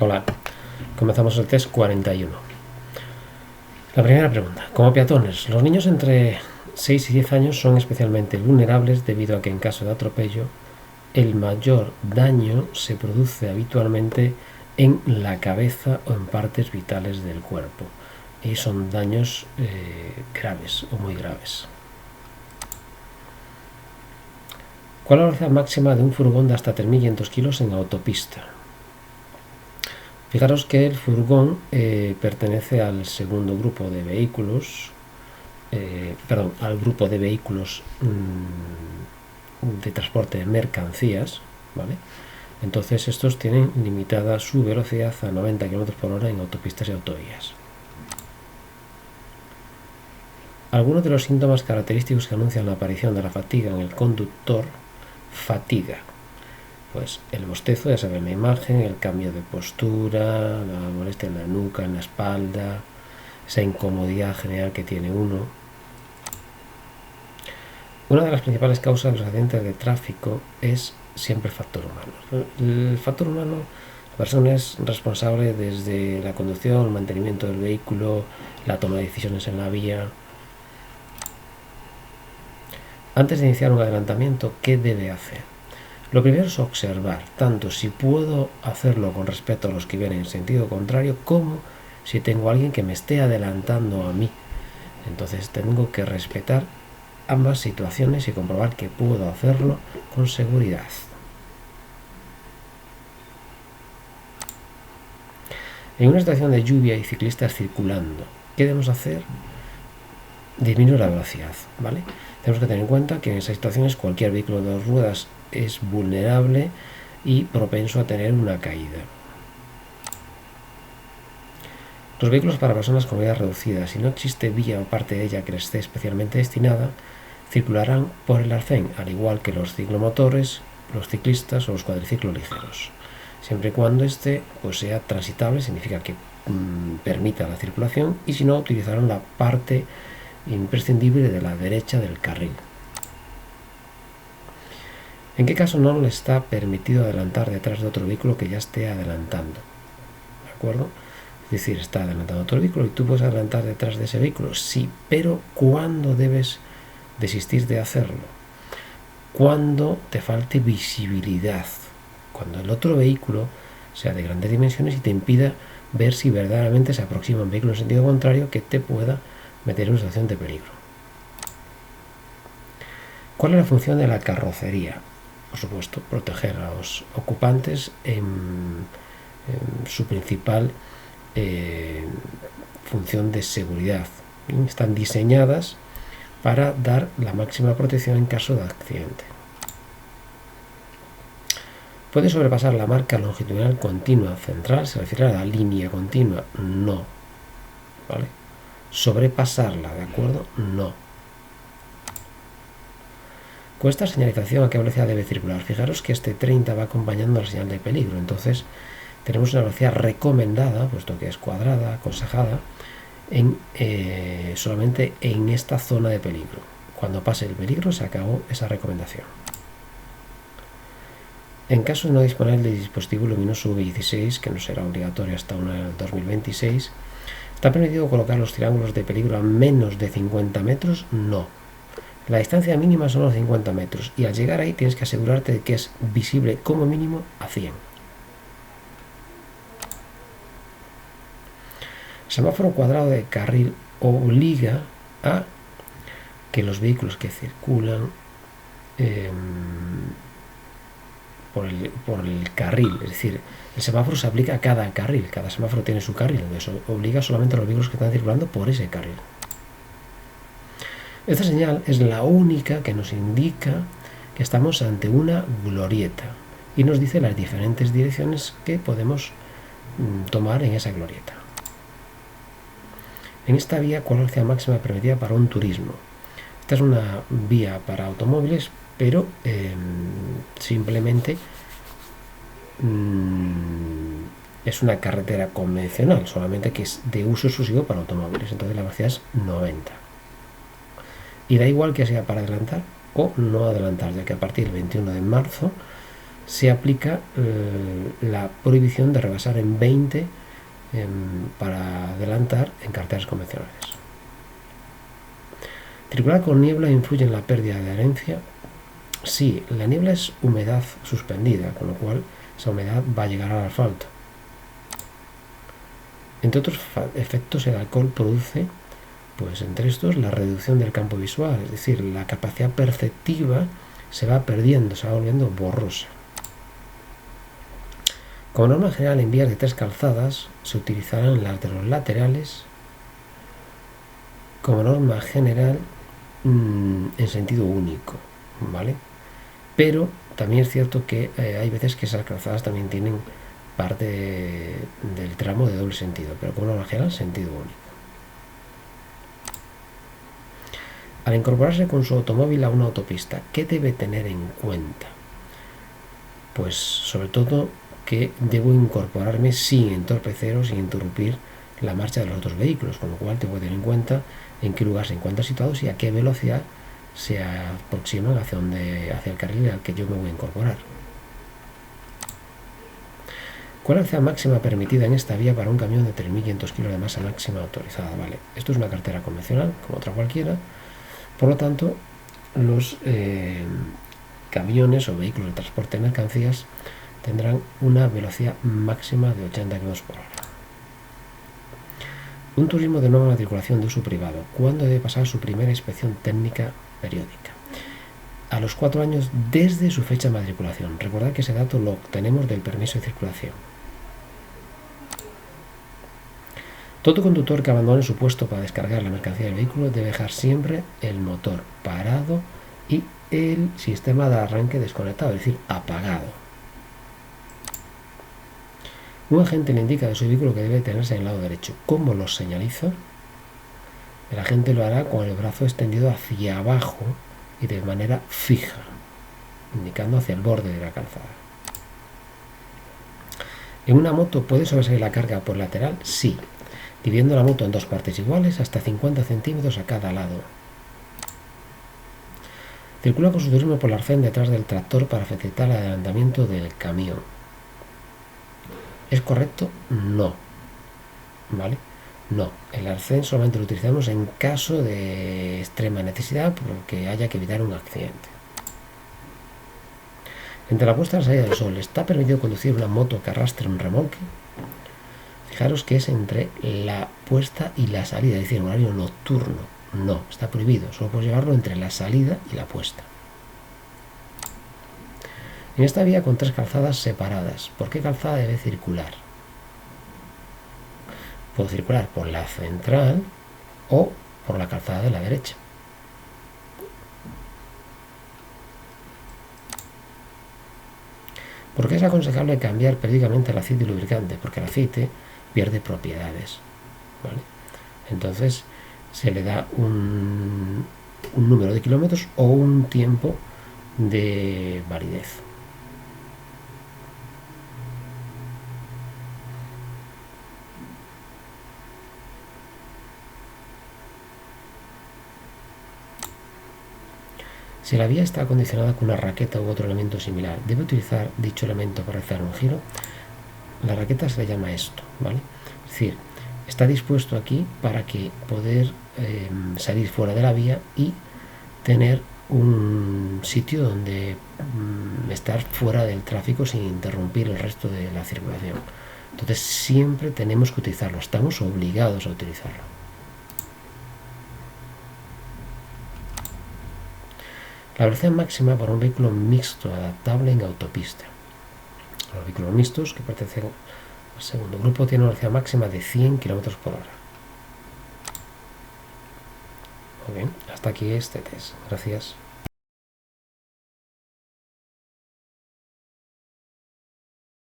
Hola, comenzamos el test 41. La primera pregunta. Como peatones, los niños entre 6 y 10 años son especialmente vulnerables debido a que en caso de atropello el mayor daño se produce habitualmente en la cabeza o en partes vitales del cuerpo y son daños graves o muy graves. ¿Cuál es la velocidad máxima de un furgón de hasta 3.500 kilos en autopista? Fijaros que el furgón pertenece al segundo grupo de vehículos, al grupo de vehículos de transporte de mercancías, ¿vale? Entonces estos tienen limitada su velocidad a 90 km por hora en autopistas y autovías. Algunos de los síntomas característicos que anuncian la aparición de la fatiga en el conductor. Fatiga. Pues el bostezo, ya saben la imagen, el cambio de postura, la molestia en la nuca, en la espalda, esa incomodidad general que tiene uno. Una de las principales causas de los accidentes de tráfico es siempre el factor humano. El factor humano, la persona es responsable desde la conducción, el mantenimiento del vehículo, la toma de decisiones en la vía. Antes de iniciar un adelantamiento, ¿qué debe hacer? Lo primero es observar, tanto si puedo hacerlo con respecto a los que vienen en sentido contrario, como si tengo a alguien que me esté adelantando a mí. Entonces tengo que respetar ambas situaciones y comprobar que puedo hacerlo con seguridad. En una situación de lluvia y ciclistas circulando, ¿qué debemos hacer? Disminuir la velocidad, ¿vale? Tenemos que tener en cuenta que en esas situaciones cualquier vehículo de dos ruedas es vulnerable y propenso a tener una caída. Los vehículos para personas con movilidad reducida, si no existe vía o parte de ella que les esté especialmente destinada, circularán por el arcén, al igual que los ciclomotores, los ciclistas o los cuadriciclos ligeros. Siempre y cuando este sea transitable, significa que permita la circulación, y si no, utilizarán la parte imprescindible de la derecha del carril. ¿En qué caso no le está permitido adelantar detrás de otro vehículo que ya esté adelantando? ¿De acuerdo? Es decir, está adelantando otro vehículo y tú puedes adelantar detrás de ese vehículo. Sí, pero ¿cuándo debes desistir de hacerlo? Cuando te falte visibilidad. Cuando el otro vehículo sea de grandes dimensiones y te impida ver si verdaderamente se aproxima un vehículo en sentido contrario que te pueda meter en una situación de peligro. ¿Cuál es la función de la carrocería? Por supuesto, proteger a los ocupantes en su principal función de seguridad. Están diseñadas para dar la máxima protección en caso de accidente. ¿Puede sobrepasar la marca longitudinal continua central? ¿Se refiere a la línea continua? No. ¿Vale? Sobrepasarla, ¿de acuerdo? No. Con esta señalización, ¿a qué velocidad debe circular? Fijaros que este 30 va acompañando la señal de peligro, entonces tenemos una velocidad recomendada, puesto que es cuadrada, aconsejada, solamente en esta zona de peligro. Cuando pase el peligro se acabó esa recomendación. En caso de no disponer del dispositivo luminoso V16, que no será obligatorio hasta el 2026, ¿está permitido colocar los triángulos de peligro a menos de 50 metros? No. La distancia mínima son los 50 metros y al llegar ahí tienes que asegurarte de que es visible como mínimo a 100. El semáforo cuadrado de carril obliga a que los vehículos que circulan por el carril, es decir, el semáforo se aplica a cada carril, cada semáforo tiene su carril, eso obliga solamente a los vehículos que están circulando por ese carril. Esta señal es la única que nos indica que estamos ante una glorieta y nos dice las diferentes direcciones que podemos tomar en esa glorieta. En esta vía, ¿cuál es la velocidad máxima permitida para un turismo? Esta es una vía para automóviles, pero simplemente es una carretera convencional, solamente que es de uso exclusivo para automóviles, entonces la velocidad es 90. Y da igual que sea para adelantar o no adelantar, ya que a partir del 21 de marzo se aplica la prohibición de rebasar en 20 para adelantar en carreteras convencionales. ¿Circular con niebla influye en la pérdida de adherencia? Sí, la niebla es humedad suspendida, con lo cual esa humedad va a llegar al asfalto. Entre otros efectos, el alcohol produce, pues entre estos, la reducción del campo visual, es decir, la capacidad perceptiva se va perdiendo, se va volviendo borrosa. Como norma general, en vías de 3 calzadas se utilizarán las de los laterales como norma general en sentido único, ¿vale? Pero también es cierto que hay veces que esas calzadas también tienen parte del tramo de doble sentido, pero como norma general, sentido único. Al incorporarse con su automóvil a una autopista, ¿qué debe tener en cuenta? Pues sobre todo que debo incorporarme sin entorpecer o sin interrumpir la marcha de los otros vehículos, con lo cual tengo que tener en cuenta en qué lugar se encuentran situados y a qué velocidad se aproximan hacia el carril al que yo me voy a incorporar. ¿Cuál es la velocidad máxima permitida en esta vía para un camión de 3.500 kilos de masa máxima autorizada? Vale, esto es una carretera convencional, como otra cualquiera. Por lo tanto, los camiones o vehículos de transporte de mercancías tendrán una velocidad máxima de 80 km por hora. Un turismo de nueva matriculación de uso privado, ¿cuándo debe pasar su primera inspección técnica periódica? A los 4 años desde su fecha de matriculación. Recordad que ese dato lo obtenemos del permiso de circulación. Todo conductor que abandone su puesto para descargar la mercancía del vehículo debe dejar siempre el motor parado y el sistema de arranque desconectado, es decir, apagado. Un agente le indica de su vehículo que debe tenerse en el lado derecho. ¿Cómo lo señaliza? El agente lo hará con el brazo extendido hacia abajo y de manera fija, indicando hacia el borde de la calzada. ¿En una moto puede sobresalir la carga por lateral? Sí, dividiendo la moto en 2 partes iguales hasta 50 centímetros a cada lado. Circula con su turismo por el arcén detrás del tractor para facilitar el adelantamiento del camión. ¿Es correcto? No. ¿Vale? No. El arcén solamente lo utilizamos en caso de extrema necesidad porque haya que evitar un accidente. Entre la puesta y la salida del sol, ¿está permitido conducir una moto que arrastre un remolque? Fijaros que es entre la puesta y la salida, es decir, en horario nocturno. No, está prohibido. Solo puedes llevarlo entre la salida y la puesta. En esta vía con 3 calzadas separadas, ¿por qué calzada debe circular? Puedo circular por la central o por la calzada de la derecha. ¿Por qué es aconsejable cambiar periódicamente el aceite y lubricante? Porque el aceite pierde propiedades, ¿vale? Entonces se le da un número de kilómetros o un tiempo de validez. Si la vía está acondicionada con una raqueta u otro elemento similar, ¿debe utilizar dicho elemento para realizar un giro? La raqueta se le llama esto, ¿vale? Es decir, está dispuesto aquí para que poder salir fuera de la vía y tener un sitio donde estar fuera del tráfico sin interrumpir el resto de la circulación. Entonces siempre tenemos que utilizarlo, estamos obligados a utilizarlo. La velocidad máxima para un vehículo mixto adaptable en autopista. Los vehículos mixtos que pertenecen al segundo grupo tienen una velocidad máxima de 100 km por hora. Muy bien, hasta aquí este test. Gracias.